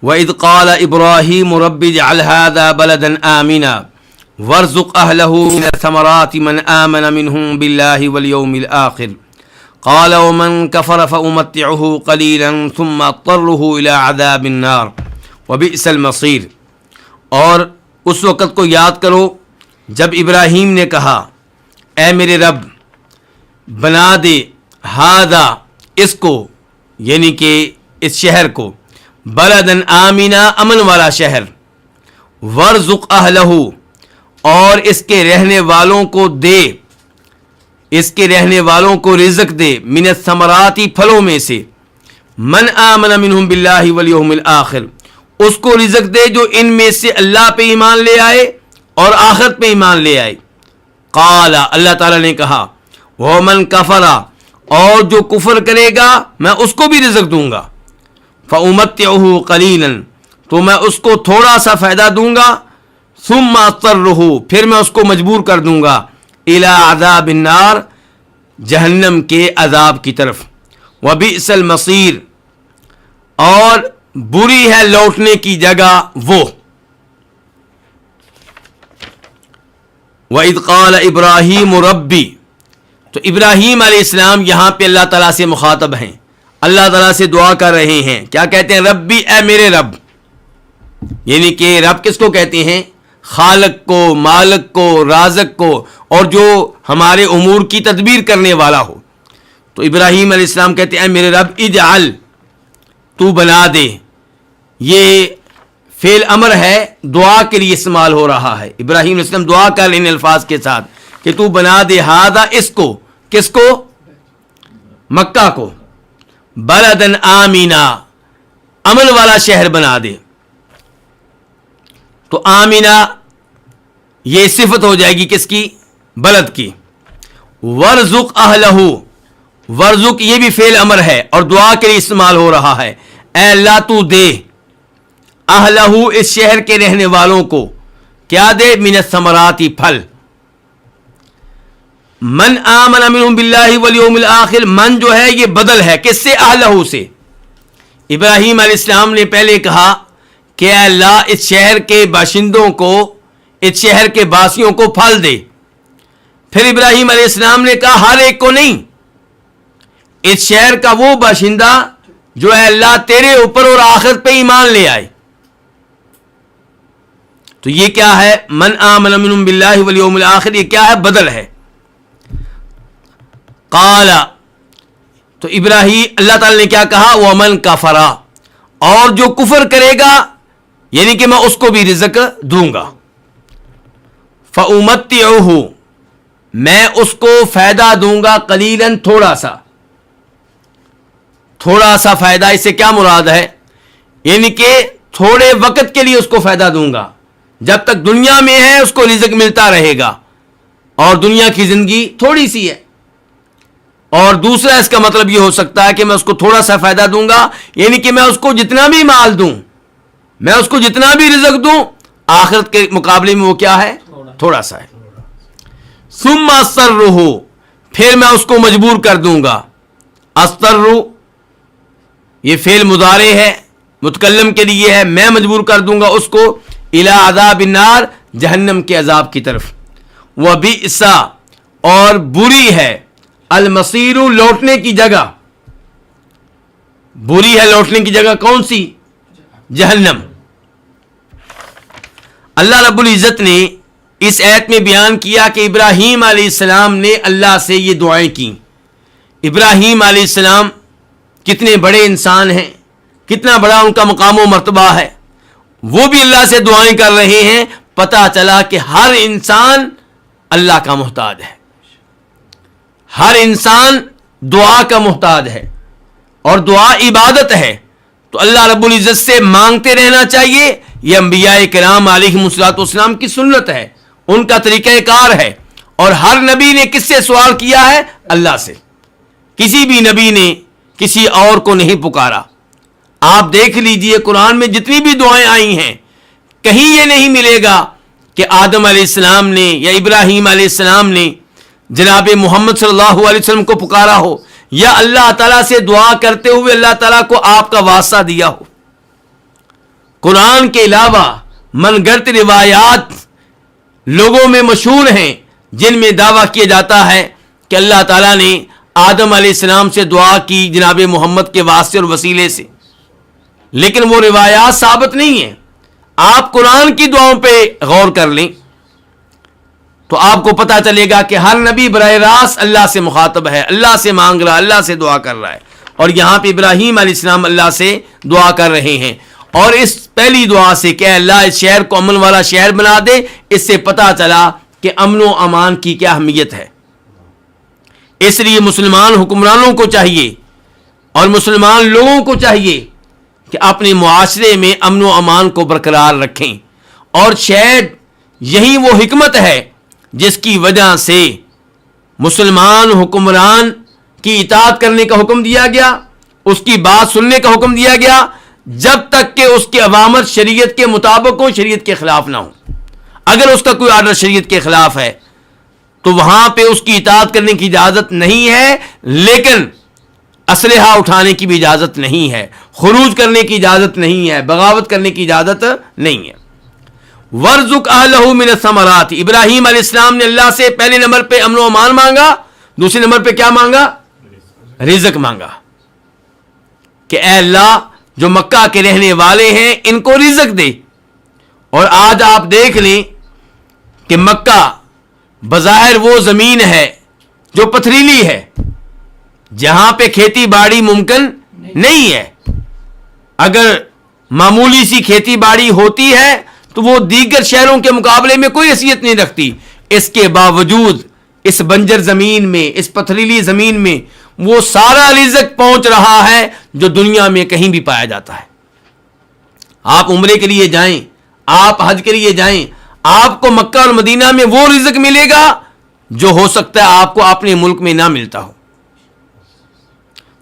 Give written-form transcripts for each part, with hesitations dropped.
وَإِذْ قَالَ إِبْرَاهِيمُ رَبِّ اجْعَلْ هَٰذَا بَلَدًا آمِنًا وَارْزُقْ أَهْلَهُ مِنَ الثَّمَرَاتِ مَنْ آمَنَ مِنْهُم بِاللَّهِ وَالْيَوْمِ الْآخِرِ قَالَ وَمَنْ كَفَرَ فَأُمَتِّعُهُ قَلِيلًا ثُمَّ أَضْطَرُّهُ إِلَىٰ عَذَابِ النَّارِ وَبِئْسَ الْمَصِيرُ۔ اور اس وقت کو یاد کرو جب ابراہیم نے کہا اے میرے رب بنا دے ہذا اس کو، یعنی کہ اس شہر کو، بلدن آمینہ امن والا شہر، ورزق اہلہ اور اس کے رہنے والوں کو دے، اس کے رہنے والوں کو رزق دے، من الثمرات پھلوں میں سے، من آمن منہم باللہ والیوم الآخر اس کو رزق دے جو ان میں سے اللہ پہ ایمان لے آئے اور آخرت پہ ایمان لے آئے۔ قال اللہ تعالیٰ نے کہا ومن کفر اور جو کفر کرے گا میں اس کو بھی رزق دوں گا، فأمتعہ قلیلا تو میں اس کو تھوڑا سا فائدہ دوں گا، ثم اضطرہ پھر میں اس کو مجبور کر دوں گا، الی عذاب النار جہنم کے عذاب کی طرف، وبئس المصیر اور بری ہے لوٹنے کی جگہ وہ۔ وَإِذْ قَالَ إِبْرَاهِيمُ رَبِّ تو ابراہیم علیہ السلام یہاں پہ اللہ تعالیٰ سے مخاطب ہیں، اللہ تعالیٰ سے دعا کر رہے ہیں، کیا کہتے ہیں؟ ربی اے میرے رب، یعنی کہ رب کس کو کہتے ہیں؟ خالق کو، مالک کو، رازق کو، اور جو ہمارے امور کی تدبیر کرنے والا ہو۔ تو ابراہیم علیہ السلام کہتے ہیں اے میرے رب اجعل تو بنا دے، یہ فعل امر ہے، دعا کے لیے استعمال ہو رہا ہے۔ ابراہیم علیہ السلام دعا کر ان الفاظ کے ساتھ کہ تو بنا دے ہذا اس کو، کس کو؟ مکہ کو، بلدن آمینہ امن والا شہر بنا دے۔ تو آمینہ یہ صفت ہو جائے گی کس کی؟ بلد کی۔ ورزق اہلہ ورزق یہ بھی فعل امر ہے اور دعا کے لیے استعمال ہو رہا ہے، اے اللہ تو دے اہلہ اس شہر کے رہنے والوں کو، کیا دے؟ من الثمرات پھل، من آمن منہم باللہ والیوم الآخر من جو ہے یہ بدل ہے کس سے؟ اہلہ سے۔ ابراہیم علیہ السلام نے پہلے کہا کہ اے اللہ اس شہر کے باشندوں کو، اس شہر کے باسیوں کو پھل دے، پھر ابراہیم علیہ السلام نے کہا ہر ایک کو نہیں، اس شہر کا وہ باشندہ جو اے اللہ تیرے اوپر اور آخرت پہ ایمان لے آئے۔ تو یہ کیا ہے؟ من آمن منہم باللہ والیوم الآخر یہ کیا ہے؟ بدل ہے۔ قال تو ابراہیم اللہ تعالی نے کیا کہا؟ ومن کفر اور جو کفر کرے گا یعنی کہ میں اس کو بھی رزق دوں گا، فأمتعہ میں اس کو فائدہ دوں گا، قلیلاً تھوڑا سا، تھوڑا سا فائدہ اس سے کیا مراد ہے؟ یعنی کہ تھوڑے وقت کے لیے اس کو فائدہ دوں گا، جب تک دنیا میں ہے اس کو رزق ملتا رہے گا اور دنیا کی زندگی تھوڑی سی ہے۔ اور دوسرا اس کا مطلب یہ ہو سکتا ہے کہ میں اس کو تھوڑا سا فائدہ دوں گا، یعنی کہ میں اس کو جتنا بھی مال دوں، میں اس کو جتنا بھی رزق دوں، آخرت کے مقابلے میں وہ کیا ہے؟ تھوڑا سا ہے۔ ثم اضطرہ پھر میں اس کو مجبور کر دوں گا، اضطر یہ فعل مضارع ہے، متکلم کے لیے ہے، میں مجبور کر دوں گا اس کو، الی عذاب النار جہنم کے عذاب کی طرف، وبئس اور بری ہے، المصیر لوٹنے کی جگہ، بری ہے لوٹنے کی جگہ کون سی؟ جہنم۔ اللہ رب العزت نے اس آیت میں بیان کیا کہ ابراہیم علیہ السلام نے اللہ سے یہ دعائیں کی۔ ابراہیم علیہ السلام کتنے بڑے انسان ہیں، کتنا بڑا ان کا مقام و مرتبہ ہے، وہ بھی اللہ سے دعائیں کر رہے ہیں۔ پتہ چلا کہ ہر انسان اللہ کا محتاج ہے، ہر انسان دعا کا محتاج ہے، اور دعا عبادت ہے، تو اللہ رب العزت سے مانگتے رہنا چاہیے۔ یہ انبیاء کرام علیہم الصلوۃ والسلام کی سنت ہے، ان کا طریقہ کار ہے، اور ہر نبی نے کس سے سوال کیا ہے؟ اللہ سے۔ کسی بھی نبی نے کسی اور کو نہیں پکارا۔ آپ دیکھ لیجئے قرآن میں جتنی بھی دعائیں آئی ہیں، کہیں یہ نہیں ملے گا کہ آدم علیہ السلام نے یا ابراہیم علیہ السلام نے جناب محمد صلی اللہ علیہ وسلم کو پکارا ہو، یا اللہ تعالیٰ سے دعا کرتے ہوئے اللہ تعالیٰ کو آپ کا واسطہ دیا ہو۔ قرآن کے علاوہ من گھڑت روایات لوگوں میں مشہور ہیں جن میں دعویٰ کیا جاتا ہے کہ اللہ تعالیٰ نے آدم علیہ السلام سے دعا کی جناب محمد کے واسطے اور وسیلے سے، لیکن وہ روایات ثابت نہیں ہیں۔ آپ قرآن کی دعاؤں پہ غور کر لیں تو آپ کو پتہ چلے گا کہ ہر نبی براہ راست اللہ سے مخاطب ہے، اللہ سے مانگ رہا ہے، اللہ سے دعا کر رہا ہے، اور یہاں پہ ابراہیم علیہ السلام اللہ سے دعا کر رہے ہیں، اور اس پہلی دعا سے کہ اللہ اس شہر کو امن والا شہر بنا دے، اس سے پتہ چلا کہ امن و امان کی کیا اہمیت ہے۔ اس لیے مسلمان حکمرانوں کو چاہیے اور مسلمان لوگوں کو چاہیے کہ اپنے معاشرے میں امن و امان کو برقرار رکھیں، اور شاید یہی وہ حکمت ہے جس کی وجہ سے مسلمان حکمران کی اطاعت کرنے کا حکم دیا گیا، اس کی بات سننے کا حکم دیا گیا، جب تک کہ اس کے اوامر شریعت کے مطابق ہوں، شریعت کے خلاف نہ ہوں۔ اگر اس کا کوئی آرڈر شریعت کے خلاف ہے تو وہاں پہ اس کی اطاعت کرنے کی اجازت نہیں ہے، لیکن اسلحہ اٹھانے کی بھی اجازت نہیں ہے، خروج کرنے کی اجازت نہیں ہے، بغاوت کرنے کی اجازت نہیں ہے۔ وَارْزُقْ أَهْلَهُ مِنَ الثَّمَرَاتِ، ابراہیم علیہ السلام نے اللہ سے پہلے نمبر پہ امن و امان مانگا، دوسرے نمبر پہ کیا مانگا؟ رزق مانگا کہ اے اللہ جو مکہ کے رہنے والے ہیں ان کو رزق دے۔ اور آج آپ دیکھ لیں کہ مکہ بظاہر وہ زمین ہے جو پتھریلی ہے، جہاں پہ کھیتی باڑی ممکن نہیں ہے۔ اگر معمولی سی کھیتی باڑی ہوتی ہے تو وہ دیگر شہروں کے مقابلے میں کوئی حیثیت نہیں رکھتی، اس کے باوجود اس بنجر زمین میں، اس پتھریلی زمین میں وہ سارا رزق پہنچ رہا ہے جو دنیا میں کہیں بھی پایا جاتا ہے۔ آپ عمرے کے لیے جائیں، آپ حج کے لیے جائیں، آپ کو مکہ اور مدینہ میں وہ رزق ملے گا جو ہو سکتا ہے آپ کو اپنے ملک میں نہ ملتا ہو۔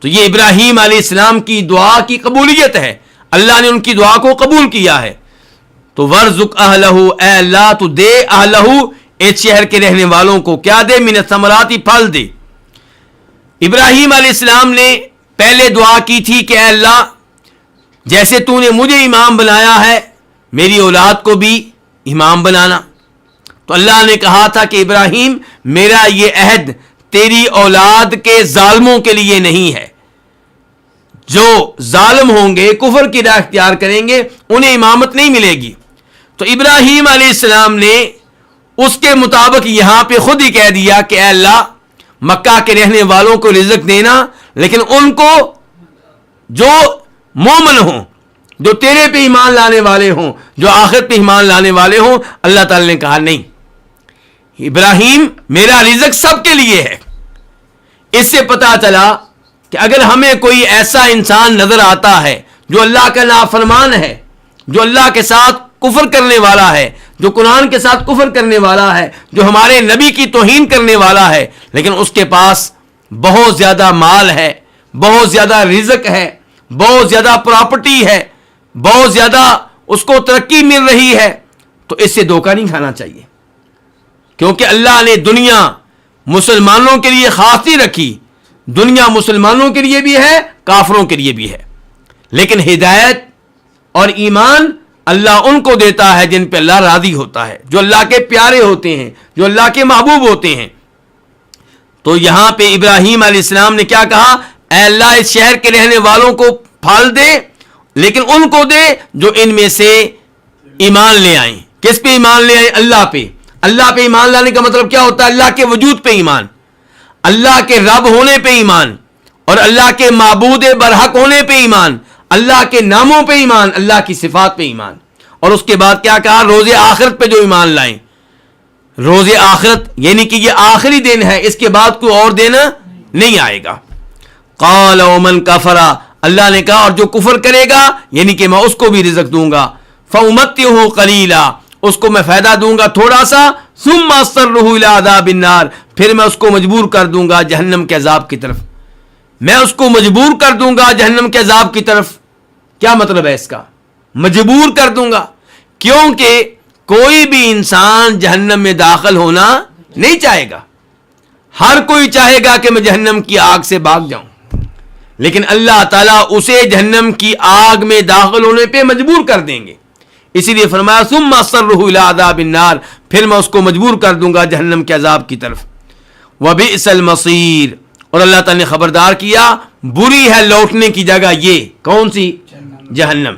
تو یہ ابراہیم علیہ السلام کی دعا کی قبولیت ہے، اللہ نے ان کی دعا کو قبول کیا ہے۔ تو وَارْزُقْ أَهْلَهُ، اے اللہ تو دے اہلہ اس شہر کے رہنے والوں کو کیا دے؟ من الثمرات، پھل دے۔ ابراہیم علیہ السلام نے پہلے دعا کی تھی کہ اے اللہ جیسے تو نے مجھے امام بنایا ہے میری اولاد کو بھی امام بنانا۔ تو اللہ نے کہا تھا کہ ابراہیم میرا یہ عہد تیری اولاد کے ظالموں کے لیے نہیں ہے، جو ظالم ہوں گے کفر کی راہ اختیار کریں گے انہیں امامت نہیں ملے گی۔ تو ابراہیم علیہ السلام نے اس کے مطابق یہاں پہ خود ہی کہہ دیا کہ اے اللہ مکہ کے رہنے والوں کو رزق دینا، لیکن ان کو جو مومن ہوں، جو تیرے پہ ایمان لانے والے ہوں، جو آخرت پہ ایمان لانے والے ہوں۔ اللہ تعالی نے کہا نہیں، ابراہیم میرا رزق سب کے لیے ہے۔ اس سے پتا چلا کہ اگر ہمیں کوئی ایسا انسان نظر آتا ہے جو اللہ کا نافرمان ہے، جو اللہ کے ساتھ کفر کرنے والا ہے، جو قرآن کے ساتھ کفر کرنے والا ہے، جو ہمارے نبی کی توہین کرنے والا ہے، لیکن اس کے پاس بہت زیادہ مال ہے، بہت زیادہ رزق ہے، بہت زیادہ پراپرٹی ہے، بہت زیادہ اس کو ترقی مل رہی ہے، تو اس سے دھوکہ نہیں کھانا چاہیے، کیونکہ اللہ نے دنیا مسلمانوں کے لیے خاص نہیں رکھی، دنیا مسلمانوں کے لیے بھی ہے، کافروں کے لیے بھی ہے، لیکن ہدایت اور ایمان اللہ ان کو دیتا ہے جن پہ اللہ راضی ہوتا ہے، جو اللہ کے پیارے ہوتے ہیں، جو اللہ کے محبوب ہوتے ہیں۔ تو یہاں پہ ابراہیم علیہ السلام نے کیا کہا؟ اے اللہ اس شہر کے رہنے والوں کو پھل دے، لیکن ان کو دے جو ان میں سے ایمان لے آئیں۔ کس پہ ایمان لے آئیں؟ اللہ پہ۔ اللہ پہ ایمان لانے کا مطلب کیا ہوتا ہے؟ اللہ کے وجود پہ ایمان، اللہ کے رب ہونے پہ ایمان، اور اللہ کے معبود برحق ہونے پہ ایمان، اللہ کے ناموں پہ ایمان، اللہ کی صفات پہ ایمان۔ اور اس کے بعد کیا کہا؟ روز آخرت پہ جو ایمان لائیں۔ روز آخرت یعنی کہ یہ آخری دن ہے، اس کے بعد کوئی اور دن نہیں آئے گا۔ قال ومن کفر، اللہ نے کہا اور جو کفر کرے گا یعنی کہ میں اس کو بھی رزق دوں گا، فامتعه قلیلا، اس کو میں فائدہ دوں گا تھوڑا سا، ثم اضطره الى عذاب النار، پھر میں اس کو مجبور کر دوں گا جہنم کے عذاب کی طرف، میں اس کو مجبور کر دوں گا جہنم کے عذاب کی طرف۔ کیا مطلب ہے اس کا؟ مجبور کر دوں گا، کیونکہ کوئی بھی انسان جہنم میں داخل ہونا نہیں چاہے گا، ہر کوئی چاہے گا کہ میں جہنم کی آگ سے بھاگ جاؤں، لیکن اللہ تعالیٰ اسے جہنم کی آگ میں داخل ہونے پہ مجبور کر دیں گے. اسی لیے فرمایا ثم اصرہ الی عذاب النار، پھر میں اس کو مجبور کر دوں گا جہنم کے عذاب کی طرف. وبئس المصیر، اور اللہ تعالیٰ نے خبردار کیا بری ہے لوٹنے کی جگہ یہ کون سی؟ جہنم.